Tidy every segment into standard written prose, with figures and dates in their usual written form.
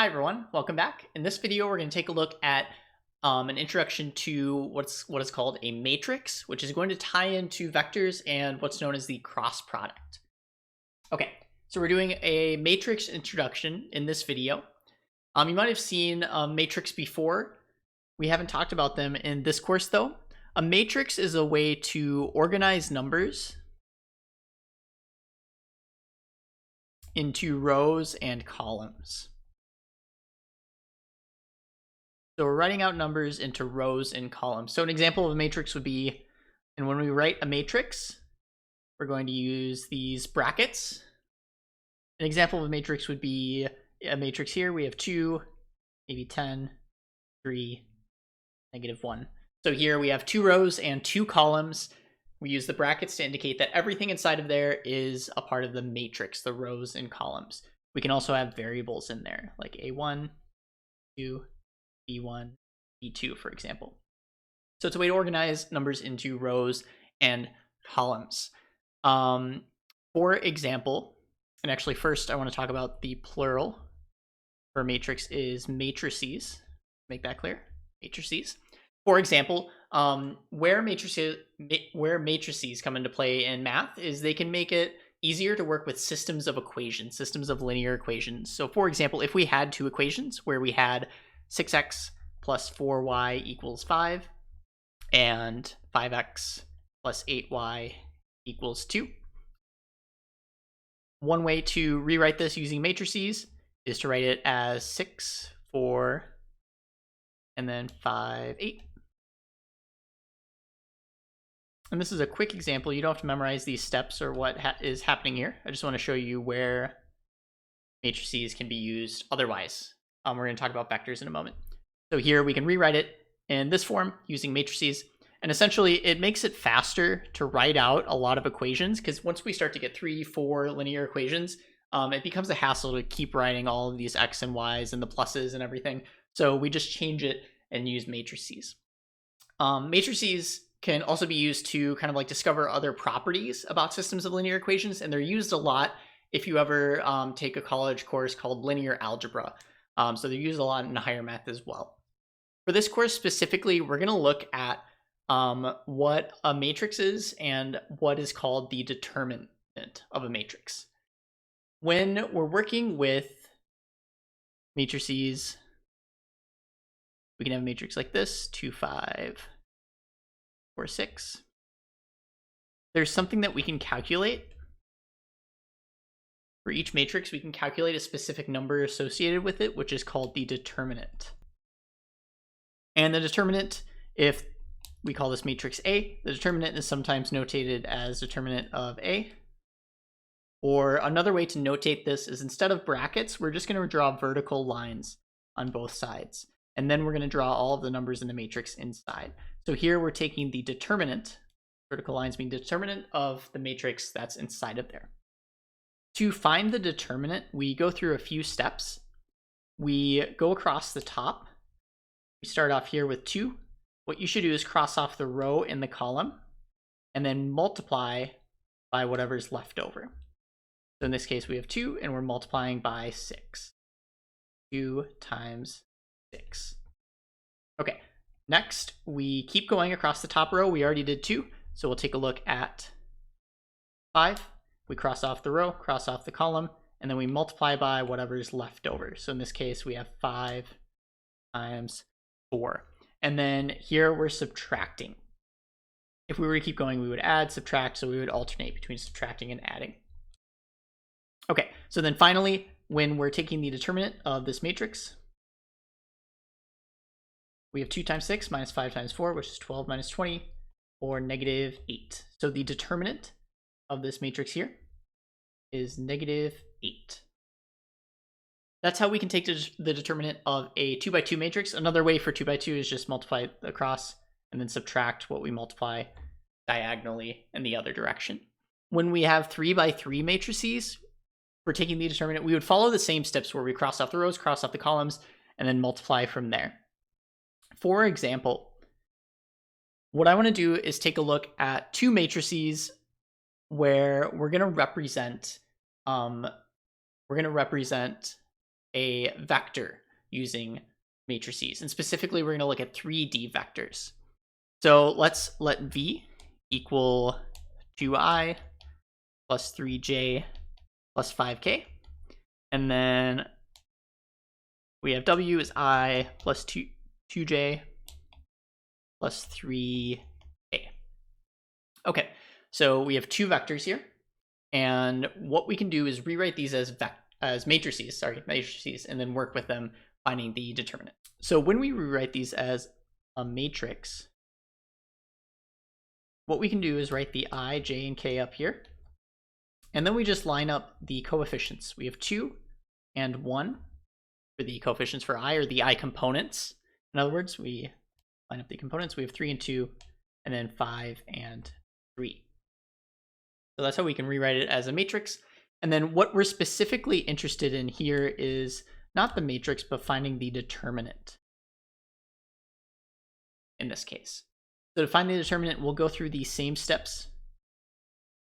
Hi everyone, welcome back. In this video, we're going to take a look at an introduction to what is called a matrix, which is going to tie into vectors and what's known as the cross product. Okay, so we're doing a matrix introduction in this video. You might have seen a matrix before. We haven't talked about them in this course though. A matrix is a way to organize numbers into rows and columns. So we're writing out numbers into rows and columns. So an example of a matrix would be, and when we write a matrix, we're going to use these brackets. An example of a matrix would be a matrix here. We have 2, maybe 10, 3, -1. So here we have 2 rows and 2 columns. We use the brackets to indicate that everything inside of there is a part of the matrix, the rows and columns. We can also have variables in there, like A1, 2, B1, B2, for example. So it's a way to organize numbers into rows and columns. For example, and actually first I want to talk about the plural for matrix is matrices. Make that clear, matrices. For example, where matrices come into play in math is they can make it easier to work with systems of equations, systems of linear equations. So for example, if we had 2 equations where we had 6x plus 4y equals 5, and 5x plus 8y equals 2. One way to rewrite this using matrices is to write it as 6, 4, and then 5, 8. And this is a quick example. You don't have to memorize these steps or what is happening here. I just want to show you where matrices can be used otherwise. We're going to talk about vectors in a moment. So here we can rewrite it in this form using matrices. And essentially, it makes it faster to write out a lot of equations, because once we start to get 3, 4 linear equations, it becomes a hassle to keep writing all of these x and y's and the pluses and everything. So we just change it and use matrices. Matrices can also be used to kind of like discover other properties about systems of linear equations, and they're used a lot if you ever take a college course called linear algebra. So they're used a lot in higher math as well. For this course specifically, we're going to look at what a matrix is and what is called the determinant of a matrix. When we're working with matrices, we can have a matrix like this, 2, 5, 4, 6. There's something that we can calculate. For each matrix, we can calculate a specific number associated with it, which is called the determinant. And the determinant, if we call this matrix A, the determinant is sometimes notated as determinant of A. Or another way to notate this is, instead of brackets, we're just going to draw vertical lines on both sides. And then we're going to draw all of the numbers in the matrix inside. So here we're taking the determinant, vertical lines being determinant of the matrix that's inside of there. To find the determinant, we go through a few steps. We go across the top. We start off here with 2. What you should do is cross off the row in the column and then multiply by whatever's left over. So in this case, we have 2 and we're multiplying by 6. 2 times 6. Okay, next we keep going across the top row. We already did 2, so we'll take a look at 5. We cross off the row, cross off the column, and then we multiply by whatever's left over. So in this case, we have 5 times 4. And then here we're subtracting. If we were to keep going, we would add, subtract, so we would alternate between subtracting and adding. Okay, so then finally, when we're taking the determinant of this matrix, we have 2 times 6 minus 5 times 4, which is 12 minus 20, or -8. So the determinant of this matrix here is -8. That's how we can take the determinant of a 2 by 2 matrix. Another way for 2 by 2 is just multiply across and then subtract what we multiply diagonally in the other direction. When we have 3 by 3 matrices, for taking the determinant, we would follow the same steps where we cross off the rows, cross off the columns, and then multiply from there. For example, what I want to do is take a look at 2 matrices where we're going to represent a vector using matrices. And specifically, we're going to look at 3D vectors. So let's let v equal 2i plus 3j plus 5k. And then we have w is I plus 2j plus 3k. Okay, so we have two vectors here. And what we can do is rewrite these as matrices, and then work with them finding the determinant. So when we rewrite these as a matrix, what we can do is write the I, j, and k up here. And then we just line up the coefficients. We have 2 and 1 for the coefficients for I, or the I components. In other words, we line up the components. We have 3 and 2, and then 5 and 3. So that's how we can rewrite it as a matrix. And then what we're specifically interested in here is not the matrix, but finding the determinant in this case. So to find the determinant, we'll go through the same steps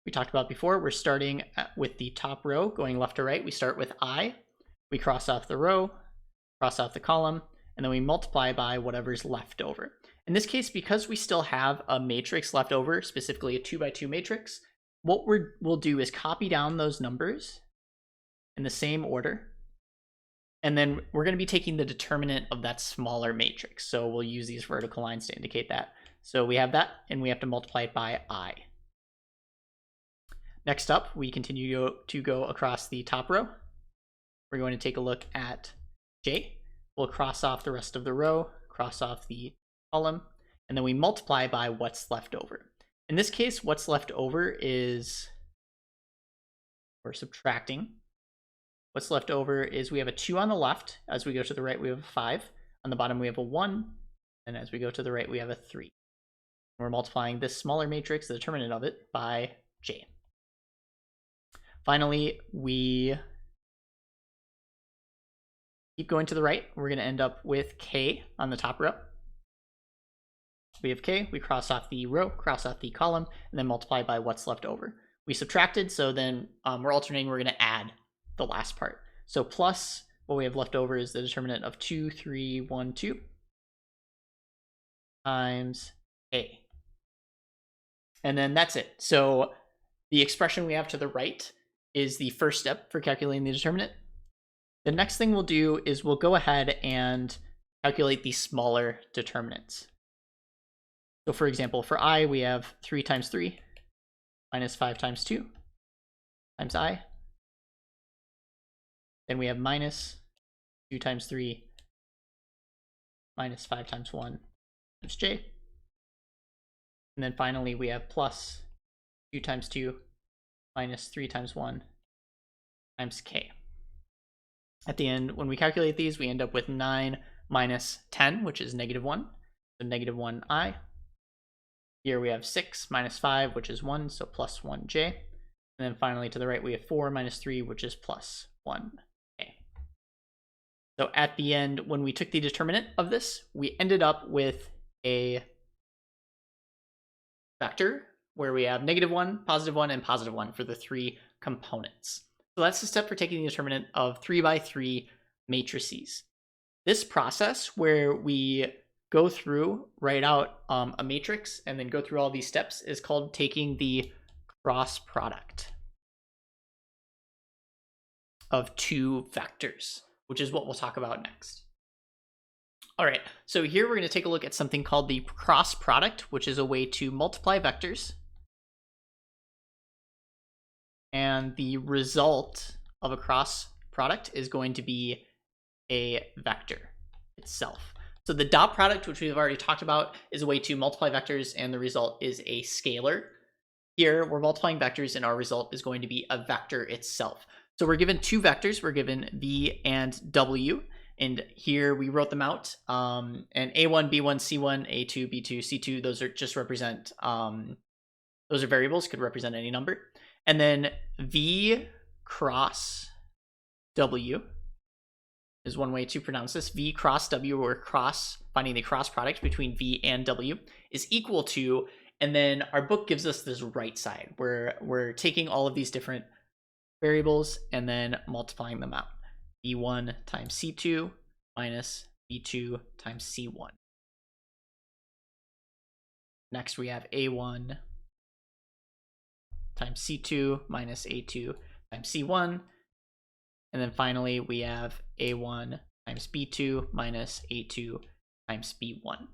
we talked about before. We're starting with the top row, going left to right. We start with I. We cross off the row, cross off the column, and then we multiply by whatever's left over. In this case, because we still have a matrix left over, specifically a 2x2 matrix, what we'll do is copy down those numbers in the same order, and then we're going to be taking the determinant of that smaller matrix. So we'll use these vertical lines to indicate that. So we have that, and we have to multiply it by I. Next up, we continue to go across the top row. We're going to take a look at j. We'll cross off the rest of the row, cross off the column, and then we multiply by what's left over. In this case, what's left over is, we're subtracting. What's left over is we have a 2 on the left. As we go to the right, we have a 5. On the bottom, we have a 1. And as we go to the right, we have a 3. We're multiplying this smaller matrix, the determinant of it, by j. Finally, we keep going to the right. We're going to end up with k on the top row. We have k, we cross off the row, cross off the column, and then multiply by what's left over. We subtracted, so then we're alternating, we're going to add the last part. So plus what we have left over is the determinant of 2, 3, 1, 2 times a. And then that's it. So the expression we have to the right is the first step for calculating the determinant. The next thing we'll do is we'll go ahead and calculate the smaller determinants. So for example, for I, we have 3 times 3 minus 5 times 2 times I. Then we have minus 2 times 3 minus 5 times 1 times j. And then finally, we have plus 2 times 2 minus 3 times 1 times k. At the end, when we calculate these, we end up with 9 minus 10, which is negative 1. So negative 1i. Here we have 6 minus 5, which is 1, so plus 1j. And then finally to the right, we have 4 minus 3, which is plus 1k. So at the end, when we took the determinant of this, we ended up with a vector where we have negative 1, and positive 1 for the 3 components. So that's the step for taking the determinant of 3x3 matrices. This process where we go through, write out a matrix, and then go through all these steps is called taking the cross product of two vectors, which is what we'll talk about next. All right, so here we're going to take a look at something called the cross product, which is a way to multiply vectors. And the result of a cross product is going to be a vector itself. So the dot product, which we've already talked about, is a way to multiply vectors, and the result is a scalar. Here, we're multiplying vectors, and our result is going to be a vector itself. So we're given two vectors. We're given v and w, and here we wrote them out. And a1, b1, c1, a2, b2, c2, those are just represent, those are variables, could represent any number. And then v cross w is one way to pronounce this. V cross w, or finding the cross product between v and w, is equal to, and then our book gives us this right side where we're taking all of these different variables and then multiplying them out. b1 times c2 minus b2 times c1. Next, we have a1 times c2 minus a2 times c1. And then finally, we have a1 times b2 minus a2 times b1.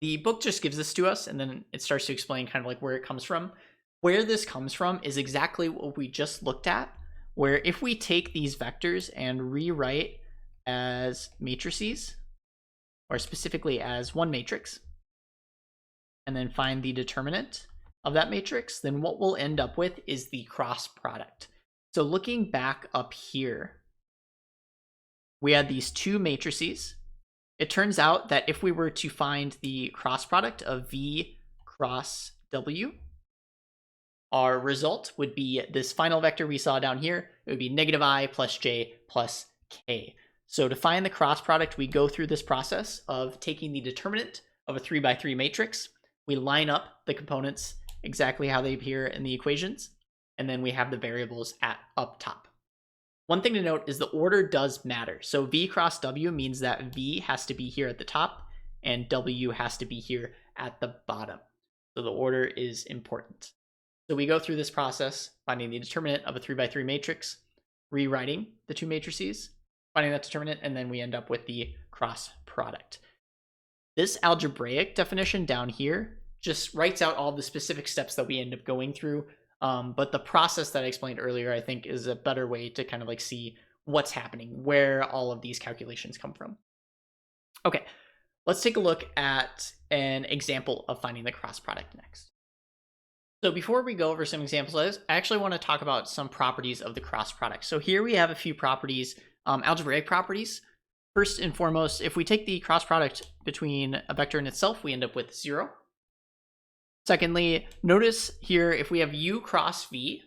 The book just gives this to us, and then it starts to explain kind of like where it comes from. Where this comes from is exactly what we just looked at, where if we take these vectors and rewrite as matrices, or specifically as one matrix, and then find the determinant of that matrix, then what we'll end up with is the cross product. So looking back up here, we had these two matrices. It turns out that if we were to find the cross product of V cross W, our result would be this final vector we saw down here. It would be negative I plus J plus K. So to find the cross product, we go through this process of taking the determinant of a 3x3 matrix. We line up the components exactly how they appear in the equations, and then we have the variables up top. One thing to note is the order does matter. So V cross W means that V has to be here at the top and W has to be here at the bottom. So the order is important. So we go through this process, finding the determinant of a 3x3 matrix, rewriting the two matrices, finding that determinant, and then we end up with the cross product. This algebraic definition down here just writes out all the specific steps that we end up going through. But the process that I explained earlier, I think, is a better way to kind of like see what's happening, where all of these calculations come from. Okay, let's take a look at an example of finding the cross product next. So before we go over some examples of this, I actually want to talk about some properties of the cross product. So here we have a few properties, algebraic properties. First and foremost, if we take the cross product between a vector and itself, we end up with 0. Secondly, notice here if we have u cross v,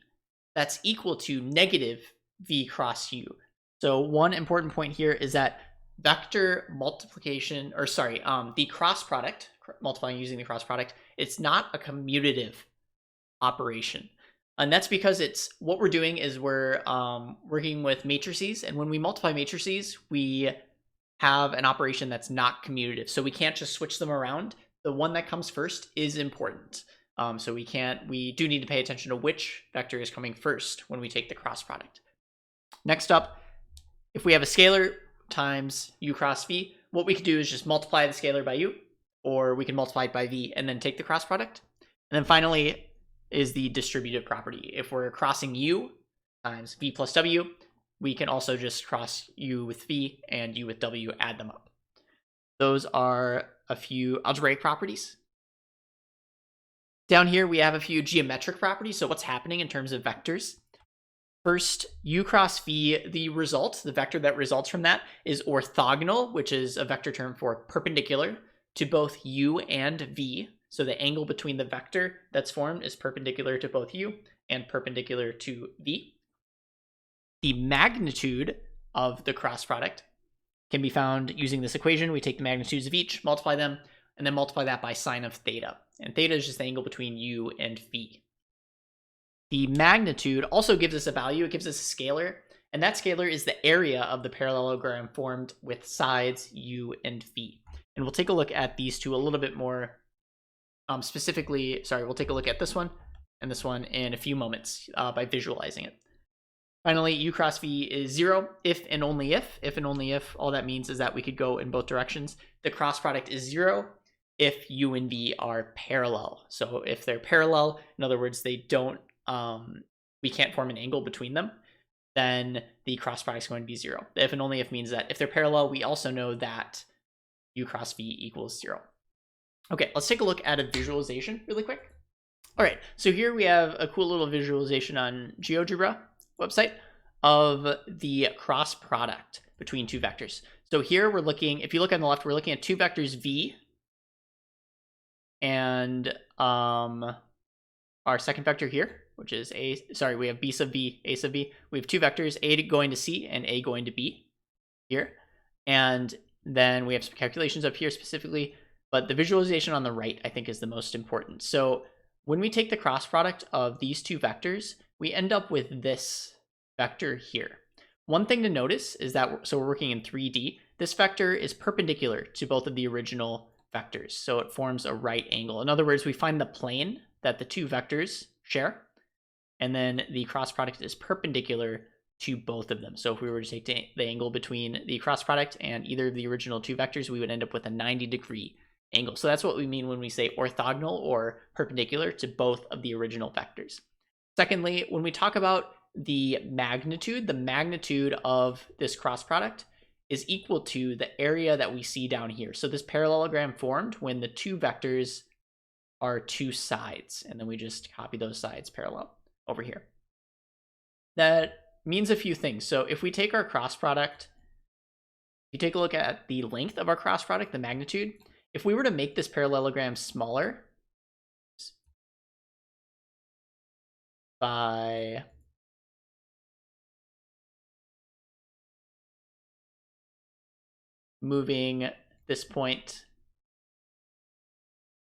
that's equal to negative v cross u. So one important point here is that vector multiplication, or sorry, the cross product, multiplying using the cross product, it's not a commutative operation. And that's because it's what we're doing is we're working with matrices, and when we multiply matrices, we have an operation that's not commutative. So we can't just switch them around. The one that comes first is important. So we do need to pay attention to which vector is coming first when we take the cross product. Next up, if we have a scalar times u cross v, what we could do is just multiply the scalar by u, or we can multiply it by v and then take the cross product. And then finally is the distributive property. If we're crossing u times v plus w, we can also just cross u with v and u with w, add them up. Those are a few algebraic properties. Down here, we have a few geometric properties. So what's happening in terms of vectors? First, u cross v, the result, the vector that results from that is orthogonal, which is a vector term for perpendicular to both u and v. So the angle between the vector that's formed is perpendicular to both u and perpendicular to v. The magnitude of the cross product can be found using this equation. We take the magnitudes of each, multiply them, and then multiply that by sine of theta. And theta is just the angle between u and v. The magnitude also gives us a value. It gives us a scalar, and that scalar is the area of the parallelogram formed with sides u and v. And we'll take a look at these two a little bit more specifically. Sorry, we'll take a look at this one and this one in a few moments by visualizing it. Finally, u cross v is 0 if and only if. If and only if, all that means is that we could go in both directions. The cross product is 0 if u and v are parallel. So if they're parallel, in other words, they don't, we can't form an angle between them, then the cross product is going to be 0. The if and only if means that if they're parallel, we also know that u cross v equals 0. Okay, let's take a look at a visualization really quick. All right, so here we have a cool little visualization on GeoGebra website of the cross product between two vectors. So here we're looking, if you look on the left, we're looking at two vectors v and our second vector here, which is we have b sub v, a sub v. We have two vectors, a going to c and a going to b here. And then we have some calculations up here specifically, but the visualization on the right, I think, is the most important. So when we take the cross product of these two vectors, we end up with this vector here. One thing to notice is that, so we're working in 3D, this vector is perpendicular to both of the original vectors. So it forms a right angle. In other words, we find the plane that the two vectors share, and then the cross product is perpendicular to both of them. So if we were to take the angle between the cross product and either of the original two vectors, we would end up with a 90-degree angle. So that's what we mean when we say orthogonal or perpendicular to both of the original vectors. Secondly, when we talk about the magnitude of this cross product is equal to the area that we see down here. So this parallelogram formed when the two vectors are two sides, and then we just copy those sides parallel over here. That means a few things. So if we take our cross product, if you take a look at the length of our cross product, the magnitude, if we were to make this parallelogram smaller by moving this point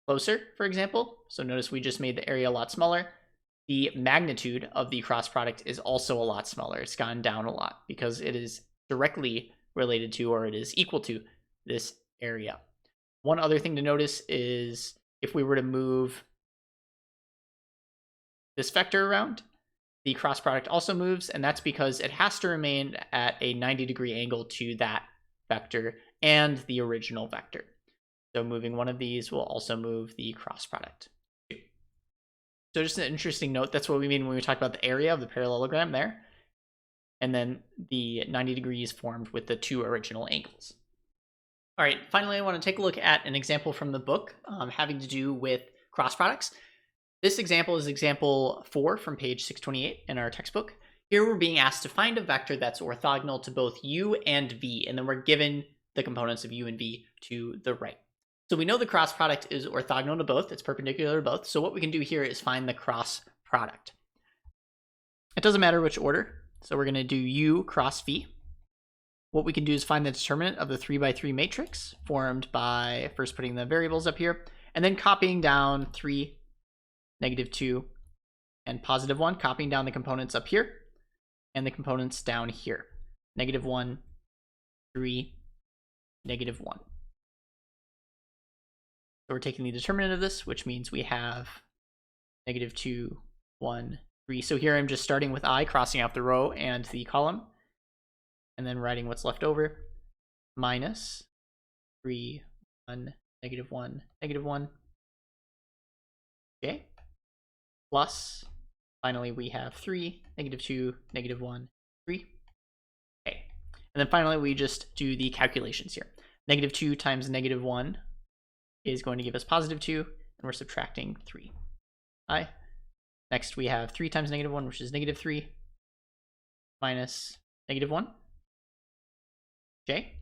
closer, for example, so notice we just made the area a lot smaller, the magnitude of the cross product is also a lot smaller. It's gone down a lot because it is directly related to, or it is equal to, this area. One other thing to notice is if we were to move this vector around, the cross product also moves, and that's because it has to remain at a 90-degree angle to that vector and the original vector. So moving one of these will also move the cross product. So just an interesting note, that's what we mean when we talk about the area of the parallelogram there. And then the 90 degrees formed with the two original angles. All right, finally, I want to take a look at an example from the book having to do with cross products. This example is example 4 from page 628 in our textbook. Here we're being asked to find a vector that's orthogonal to both u and v, and then we're given the components of u and v to the right. So we know the cross product is orthogonal to both, it's perpendicular to both, so what we can do here is find the cross product. It doesn't matter which order, so we're going to do u cross v. What we can do is find the determinant of the 3x3 matrix formed by first putting the variables up here, and then copying down 3, -2, and +1, copying down the components up here, and the components down here. -1, 3, -1. So we're taking the determinant of this, which means we have -2, 1, 3. So here I'm just starting with I, crossing out the row and the column, and then writing what's left over, minus 3, 1, -1, -1. Okay. Plus, finally, we have 3, -2, -1, 3. Okay. And then finally, we just do the calculations here. -2 times -1 is going to give us +2, and we're subtracting 3. Next, we have 3 times -1, which is -3, minus -1. Okay.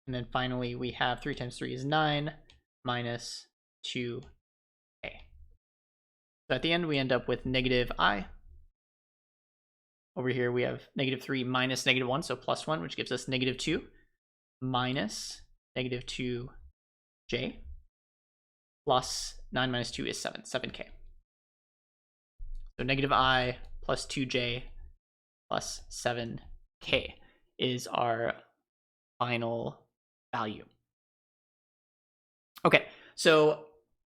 And then finally, we have 3 times 3 is 9, minus 2. So at the end, we end up with -I. Over here, we have -3 minus -1, so +1, which gives us -2, minus -2j, plus 9 minus 2 is 7, 7k. So -I plus 2j plus 7k is our final value. Okay, so,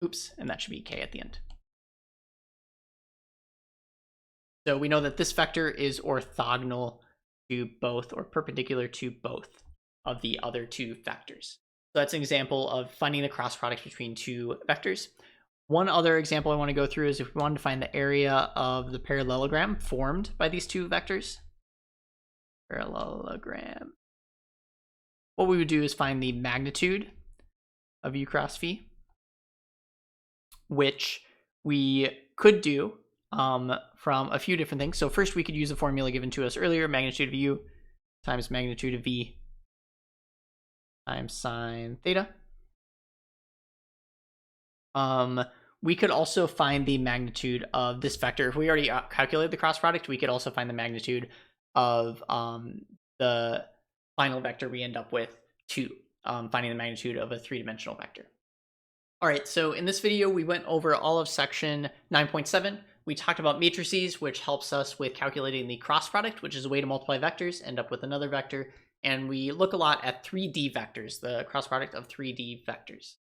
oops, and that should be k at the end. So we know that this vector is orthogonal to both, or perpendicular to both of the other two vectors. So that's an example of finding the cross product between two vectors. One other example I want to go through is if we wanted to find the area of the parallelogram formed by these two vectors. Parallelogram. What we would do is find the magnitude of u cross v, which we could do from a few different things. So first we could use the formula given to us earlier, magnitude of u times magnitude of v times sine theta. We could also find the magnitude of this vector. If we already calculated the cross product, we could also find the magnitude of the final vector we end up with, 2, finding the magnitude of a 3-dimensional vector. All right, so in this video, we went over all of section 9.7, we talked about matrices, which helps us with calculating the cross product, which is a way to multiply vectors, end up with another vector. And we look a lot at 3D vectors, the cross product of 3D vectors.